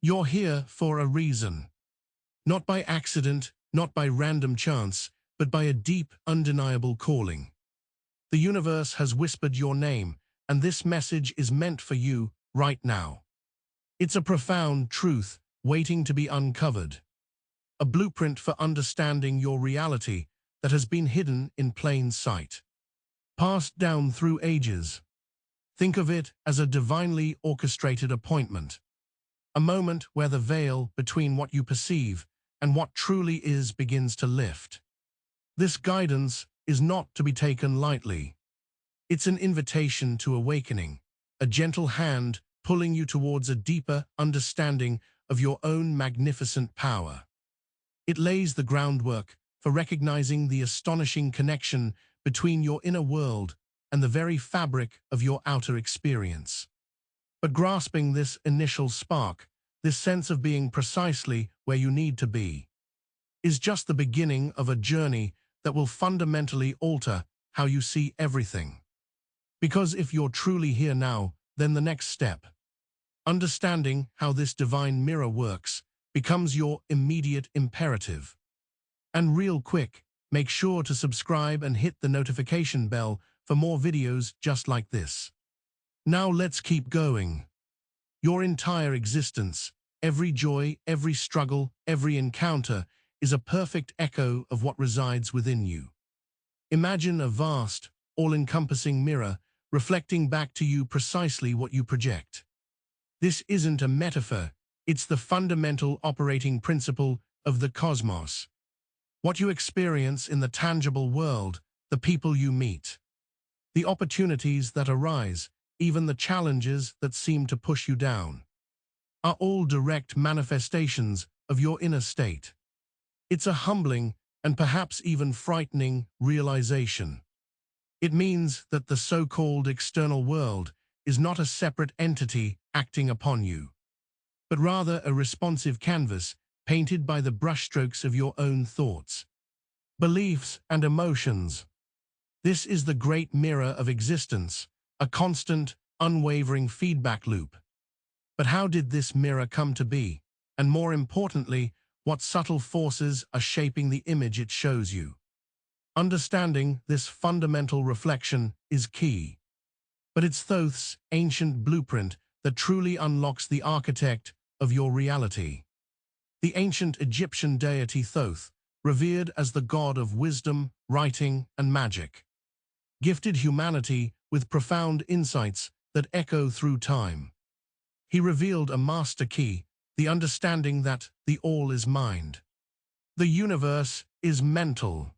You're here for a reason. Not by accident, not by random chance, but by a deep, undeniable calling. The universe has whispered your name, and this message is meant for you right now. It's a profound truth waiting to be uncovered. A blueprint for understanding your reality that has been hidden in plain sight. Passed down through ages. Think of it as a divinely orchestrated appointment. A moment where the veil between what you perceive and what truly is begins to lift. This guidance is not to be taken lightly. It's an invitation to awakening, a gentle hand pulling you towards a deeper understanding of your own magnificent power. It lays the groundwork for recognizing the astonishing connection between your inner world and the very fabric of your outer experience. But grasping this initial spark, this sense of being precisely where you need to be, is just the beginning of a journey that will fundamentally alter how you see everything. Because if you're truly here now, then the next step, understanding how this divine mirror works, becomes your immediate imperative. And real quick, make sure to subscribe and hit the notification bell for more videos just like this. Now let's keep going. Your entire existence, every joy, every struggle, every encounter, is a perfect echo of what resides within you. Imagine a vast, all-encompassing mirror reflecting back to you precisely what you project. This isn't a metaphor, it's the fundamental operating principle of the cosmos. What you experience in the tangible world, the people you meet, the opportunities that arise, even the challenges that seem to push you down, are all direct manifestations of your inner state. It's a humbling and perhaps even frightening realization. It means that the so-called external world is not a separate entity acting upon you, but rather a responsive canvas painted by the brushstrokes of your own thoughts, beliefs, and emotions. This is the great mirror of existence, a constant, unwavering feedback loop. But how did this mirror come to be? And more importantly, what subtle forces are shaping the image it shows you? Understanding this fundamental reflection is key. But it's Thoth's ancient blueprint that truly unlocks the architect of your reality. The ancient Egyptian deity Thoth, revered as the god of wisdom, writing, and magic, gifted humanity with profound insights that echo through time. He revealed a master key, the understanding that the all is mind. The universe is mental.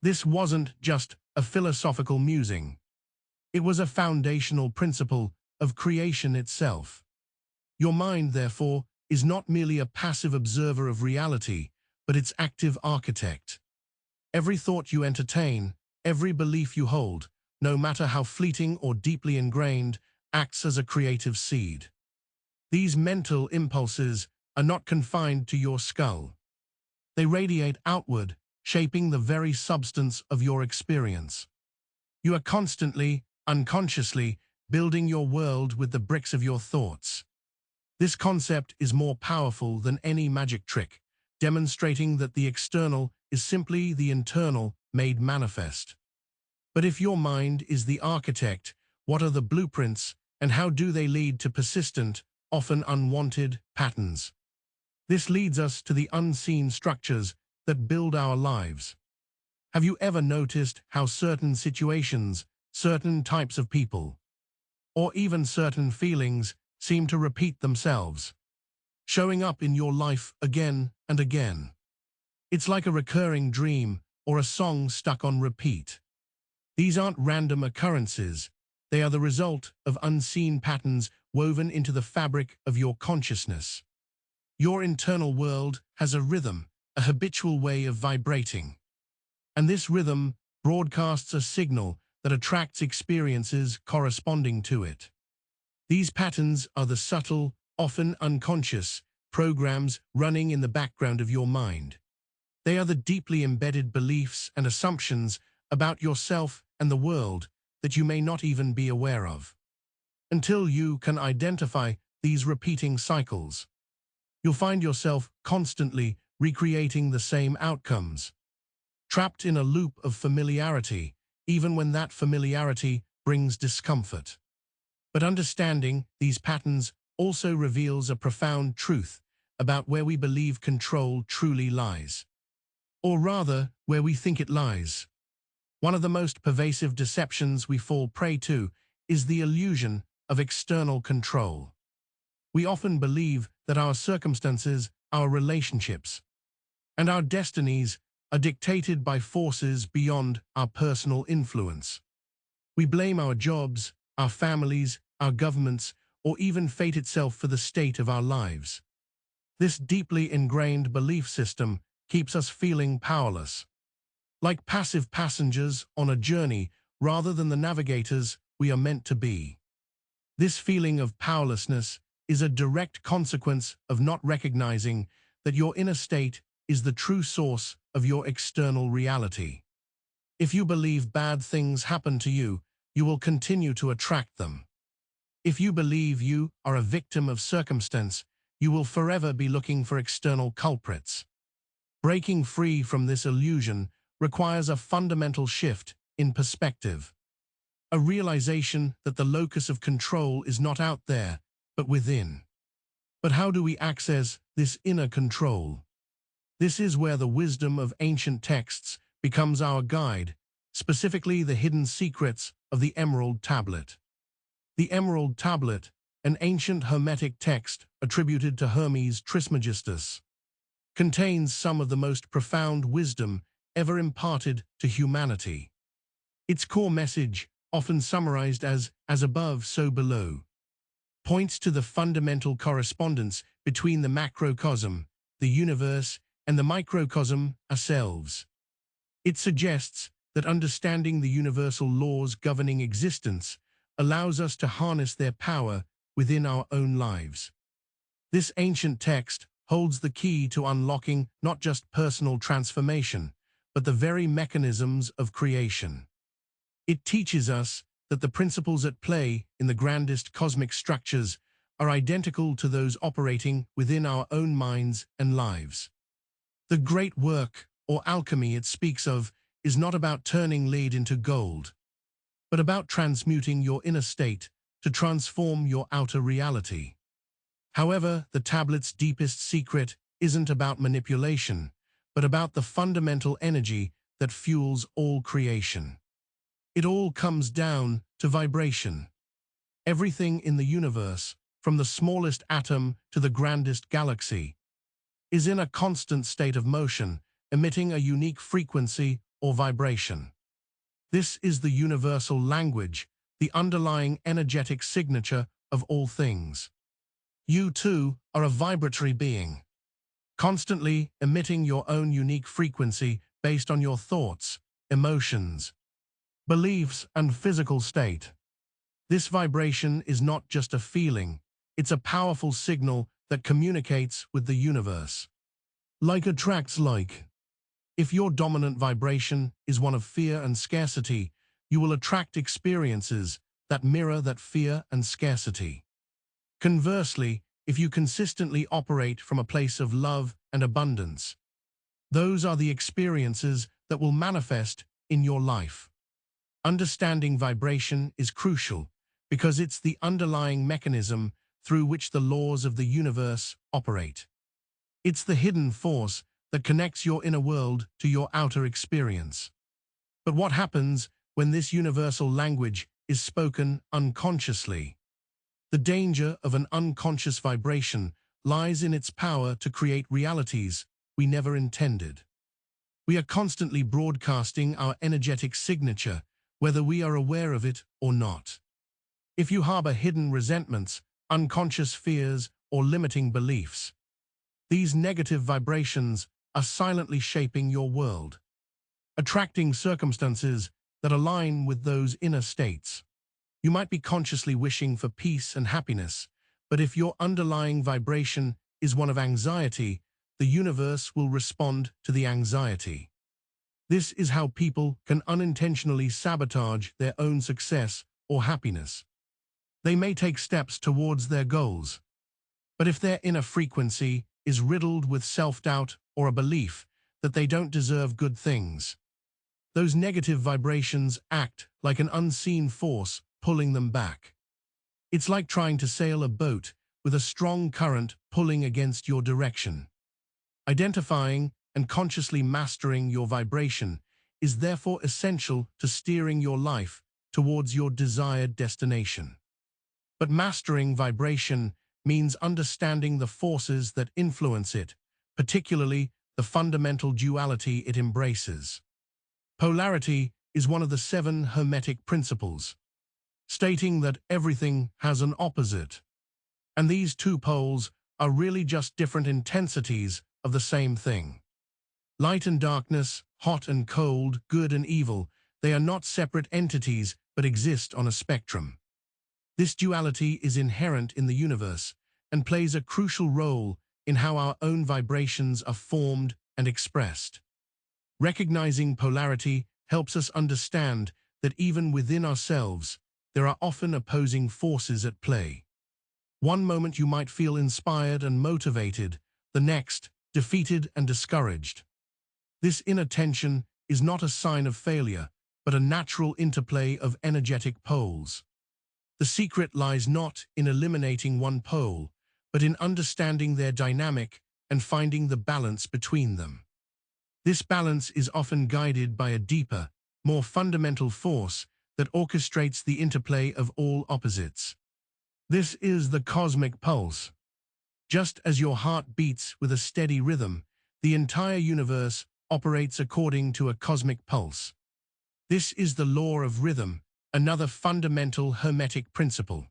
This wasn't just a philosophical musing. It was a foundational principle of creation itself. Your mind, therefore, is not merely a passive observer of reality, but its active architect. Every thought you entertain, every belief you hold, no matter how fleeting or deeply ingrained, acts as a creative seed. These mental impulses are not confined to your skull. They radiate outward, shaping the very substance of your experience. You are constantly, unconsciously, building your world with the bricks of your thoughts. This concept is more powerful than any magic trick, demonstrating that the external is simply the internal made manifest. But if your mind is the architect, what are the blueprints, and how do they lead to persistent, often unwanted, patterns? This leads us to the unseen structures that build our lives. Have you ever noticed how certain situations, certain types of people, or even certain feelings seem to repeat themselves, showing up in your life again and again? It's like a recurring dream or a song stuck on repeat. These aren't random occurrences. They are the result of unseen patterns woven into the fabric of your consciousness. Your internal world has a rhythm, a habitual way of vibrating. And this rhythm broadcasts a signal that attracts experiences corresponding to it. These patterns are the subtle, often unconscious, programs running in the background of your mind. They are the deeply embedded beliefs and assumptions about yourself and the world that you may not even be aware of. Until you can identify these repeating cycles, You'll find yourself constantly recreating the same outcomes, trapped in a loop of familiarity, even when that familiarity brings discomfort. But understanding these patterns also reveals a profound truth about where we believe control truly lies. Or rather, where we think it lies. One of the most pervasive deceptions we fall prey to is the illusion of external control. We often believe that our circumstances, our relationships, and our destinies are dictated by forces beyond our personal influence. We blame our jobs, our families, our governments, or even fate itself for the state of our lives. This deeply ingrained belief system keeps us feeling powerless, like passive passengers on a journey rather than the navigators we are meant to be. This feeling of powerlessness is a direct consequence of not recognizing that your inner state is the true source of your external reality. If you believe bad things happen to you, you will continue to attract them. If you believe you are a victim of circumstance, you will forever be looking for external culprits. Breaking free from this illusion requires a fundamental shift in perspective. A realization that the locus of control is not out there, but within. But how do we access this inner control? This is where the wisdom of ancient texts becomes our guide, specifically the hidden secrets of the Emerald Tablet. The Emerald Tablet, an ancient Hermetic text attributed to Hermes Trismegistus, contains some of the most profound wisdom ever imparted to humanity. Its core message, often summarized as above, so below, points to the fundamental correspondence between the macrocosm, the universe, and the microcosm, ourselves. It suggests that understanding the universal laws governing existence allows us to harness their power within our own lives. This ancient text holds the key to unlocking not just personal transformation, but the very mechanisms of creation. It teaches us that the principles at play in the grandest cosmic structures are identical to those operating within our own minds and lives. The great work, or alchemy it speaks of, is not about turning lead into gold, but about transmuting your inner state to transform your outer reality. However, the tablet's deepest secret isn't about manipulation, but about the fundamental energy that fuels all creation. It all comes down to vibration. Everything in the universe, from the smallest atom to the grandest galaxy, is in a constant state of motion, emitting a unique frequency or vibration. This is the universal language, the underlying energetic signature of all things. You, too, are a vibratory being, constantly emitting your own unique frequency based on your thoughts, emotions, beliefs, and physical state. This vibration is not just a feeling, it's a powerful signal that communicates with the universe. Like attracts like. If your dominant vibration is one of fear and scarcity, you will attract experiences that mirror that fear and scarcity. Conversely, if you consistently operate from a place of love and abundance, those are the experiences that will manifest in your life. Understanding vibration is crucial because it's the underlying mechanism through which the laws of the universe operate. It's the hidden force that connects your inner world to your outer experience. But what happens when this universal language is spoken unconsciously? The danger of an unconscious vibration lies in its power to create realities we never intended. We are constantly broadcasting our energetic signature, whether we are aware of it or not. If you harbor hidden resentments, unconscious fears, or limiting beliefs, these negative vibrations are silently shaping your world, attracting circumstances that align with those inner states. You might be consciously wishing for peace and happiness, but if your underlying vibration is one of anxiety, the universe will respond to the anxiety. This is how people can unintentionally sabotage their own success or happiness. They may take steps towards their goals, but if their inner frequency is riddled with self-doubt or a belief that they don't deserve good things. Those negative vibrations act like an unseen force pulling them back. It's like trying to sail a boat with a strong current pulling against your direction. Identifying and consciously mastering your vibration is therefore essential to steering your life towards your desired destination. But mastering vibration means understanding the forces that influence it, particularly the fundamental duality it embraces. Polarity is one of the 7 Hermetic principles, stating that everything has an opposite. And these 2 poles are really just different intensities of the same thing. Light and darkness, hot and cold, good and evil, they are not separate entities but exist on a spectrum. This duality is inherent in the universe and plays a crucial role in how our own vibrations are formed and expressed. Recognizing polarity helps us understand that even within ourselves, there are often opposing forces at play. One moment you might feel inspired and motivated, the next, defeated and discouraged. This inner tension is not a sign of failure, but a natural interplay of energetic poles. The secret lies not in eliminating one pole, but in understanding their dynamic and finding the balance between them. This balance is often guided by a deeper, more fundamental force that orchestrates the interplay of all opposites. This is the cosmic pulse. Just as your heart beats with a steady rhythm, the entire universe operates according to a cosmic pulse. This is the law of rhythm, another fundamental Hermetic principle.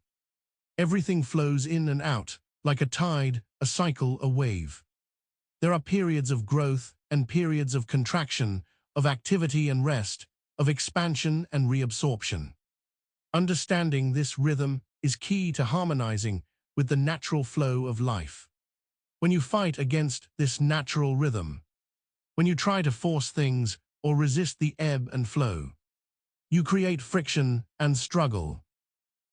Everything flows in and out, like a tide, a cycle, a wave. There are periods of growth and periods of contraction, of activity and rest, of expansion and reabsorption. Understanding this rhythm is key to harmonizing with the natural flow of life. When you fight against this natural rhythm, when you try to force things or resist the ebb and flow, you create friction and struggle.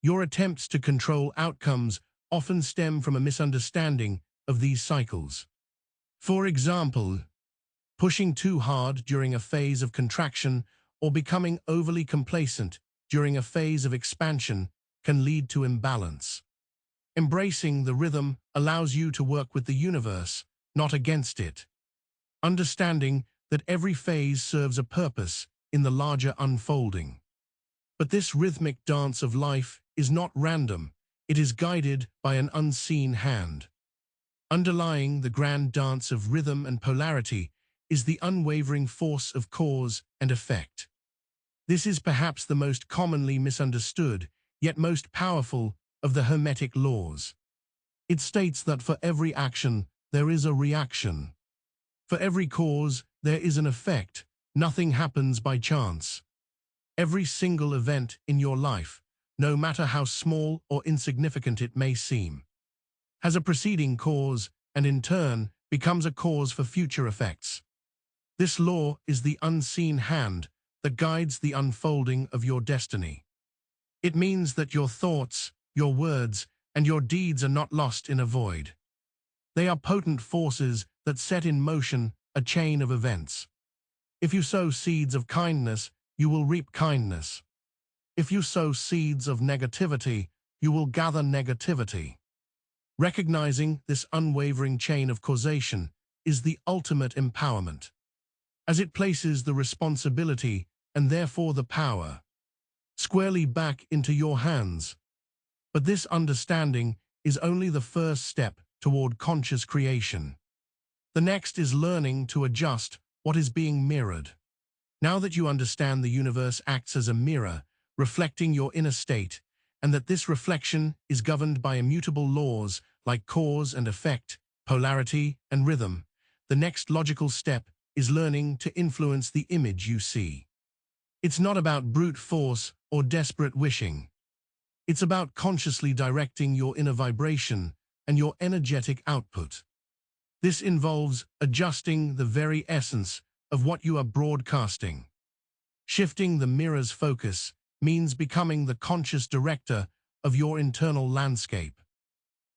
Your attempts to control outcomes often stem from a misunderstanding of these cycles. For example, pushing too hard during a phase of contraction or becoming overly complacent during a phase of expansion can lead to imbalance. Embracing the rhythm allows you to work with the universe, not against it. Understanding that every phase serves a purpose in the larger unfolding. But this rhythmic dance of life is not random, it is guided by an unseen hand. Underlying the grand dance of rhythm and polarity is the unwavering force of cause and effect. This is perhaps the most commonly misunderstood, yet most powerful, of the Hermetic laws. It states that for every action, there is a reaction. For every cause, there is an effect. Nothing happens by chance. Every single event in your life, no matter how small or insignificant it may seem, has a preceding cause and in turn becomes a cause for future effects. This law is the unseen hand that guides the unfolding of your destiny. It means that your thoughts, your words, and your deeds are not lost in a void. They are potent forces that set in motion a chain of events. If you sow seeds of kindness, you will reap kindness. If you sow seeds of negativity, you will gather negativity. Recognizing this unwavering chain of causation is the ultimate empowerment, as it places the responsibility and therefore the power squarely back into your hands. But this understanding is only the first step toward conscious creation. The next is learning to adjust what is being mirrored. Now that you understand the universe acts as a mirror, reflecting your inner state, and that this reflection is governed by immutable laws like cause and effect, polarity and rhythm, the next logical step is learning to influence the image you see. It's not about brute force or desperate wishing. It's about consciously directing your inner vibration and your energetic output. This involves adjusting the very essence of what you are broadcasting. Shifting the mirror's focus means becoming the conscious director of your internal landscape.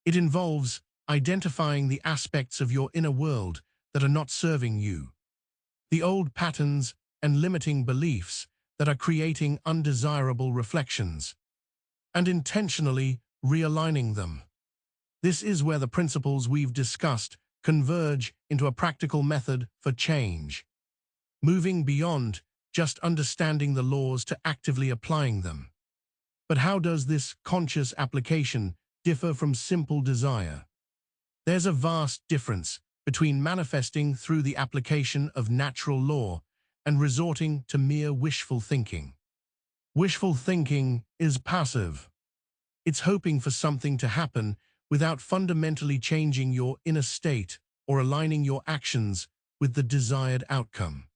It involves identifying the aspects of your inner world that are not serving you, the old patterns and limiting beliefs that are creating undesirable reflections, and intentionally realigning them. This is where the principles we've discussed converge into a practical method for change, moving beyond just understanding the laws to actively applying them. But how does this conscious application differ from simple desire? There's a vast difference between manifesting through the application of natural law and resorting to mere wishful thinking. Wishful thinking is passive. It's hoping for something to happen without fundamentally changing your inner state or aligning your actions with the desired outcome.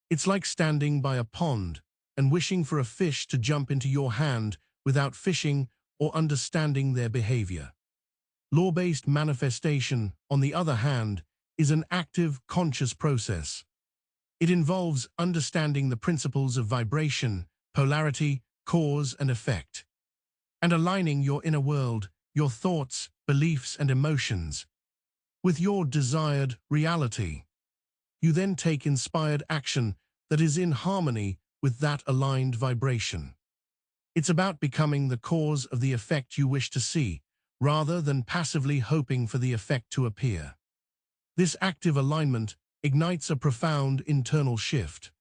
It's like standing by a pond and wishing for a fish to jump into your hand without fishing or understanding their behavior. Law-based manifestation, on the other hand, is an active, conscious process. It involves understanding the principles of vibration, polarity, cause and effect, and aligning your inner world, your thoughts, beliefs and emotions, with your desired reality. You then take inspired action that is in harmony with that aligned vibration. It's about becoming the cause of the effect you wish to see, rather than passively hoping for the effect to appear. This active alignment ignites a profound internal shift.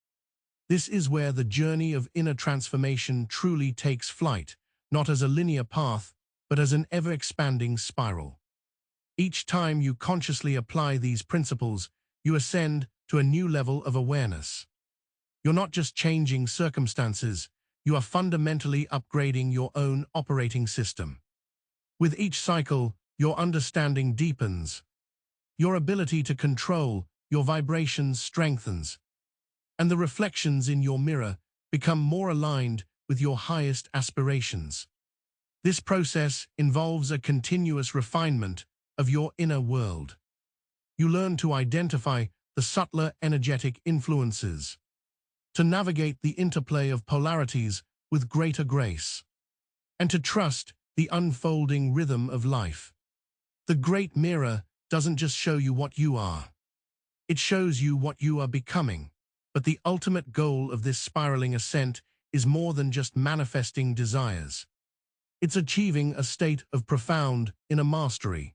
This is where the journey of inner transformation truly takes flight, not as a linear path, but as an ever-expanding spiral. Each time you consciously apply these principles, you ascend to a new level of awareness. You're not just changing circumstances, you are fundamentally upgrading your own operating system. With each cycle, your understanding deepens, your ability to control your vibrations strengthens, and the reflections in your mirror become more aligned with your highest aspirations. This process involves a continuous refinement of your inner world. You learn to identify the subtler energetic influences, to navigate the interplay of polarities with greater grace, and to trust the unfolding rhythm of life. The great mirror doesn't just show you what you are. It shows you what you are becoming. But the ultimate goal of this spiraling ascent is more than just manifesting desires. It's achieving a state of profound inner mastery.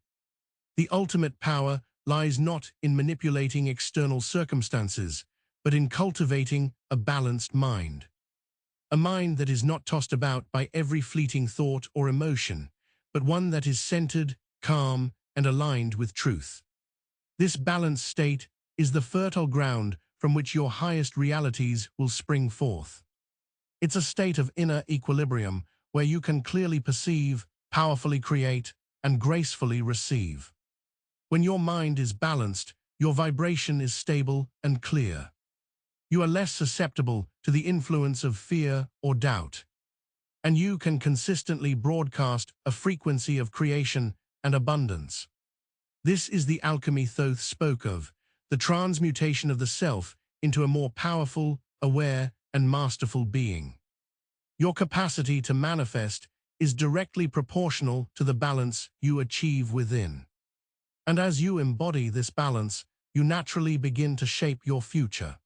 The ultimate power lies not in manipulating external circumstances, but in cultivating a balanced mind. A mind that is not tossed about by every fleeting thought or emotion, but one that is centered, calm, and aligned with truth. This balanced state is the fertile ground from which your highest realities will spring forth. It's a state of inner equilibrium where you can clearly perceive, powerfully create, and gracefully receive. When your mind is balanced, your vibration is stable and clear. You are less susceptible to the influence of fear or doubt, and you can consistently broadcast a frequency of creation and abundance. This is the alchemy Thoth spoke of, the transmutation of the self into a more powerful, aware, and masterful being. Your capacity to manifest is directly proportional to the balance you achieve within. And as you embody this balance, you naturally begin to shape your future.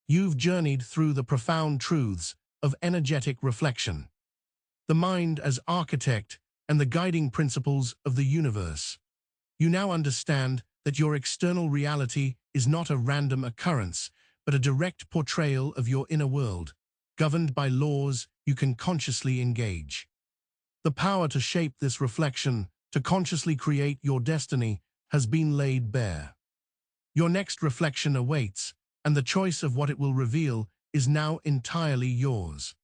You've journeyed through the profound truths of energetic reflection, the mind as architect, and the guiding principles of the universe. You now understand that your external reality is not a random occurrence, but a direct portrayal of your inner world, governed by laws you can consciously engage. The power to shape this reflection, to consciously create your destiny, has been laid bare. Your next reflection awaits, and the choice of what it will reveal is now entirely yours.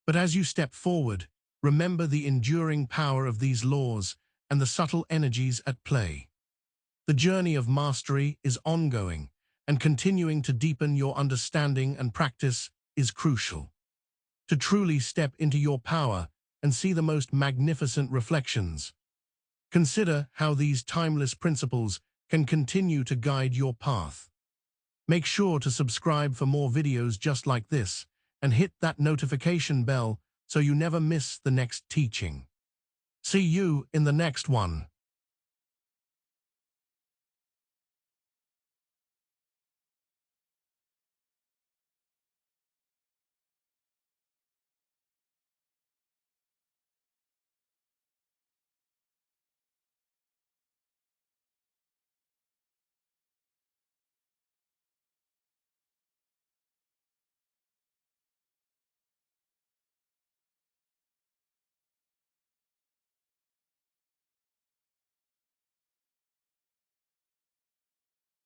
But as you step forward, remember the enduring power of these laws and the subtle energies at play. The journey of mastery is ongoing, and continuing to deepen your understanding and practice is crucial. To truly step into your power and see the most magnificent reflections, consider how these timeless principles can continue to guide your path. Make sure to subscribe for more videos just like this, and hit that notification bell so you never miss the next teaching. See you in the next one.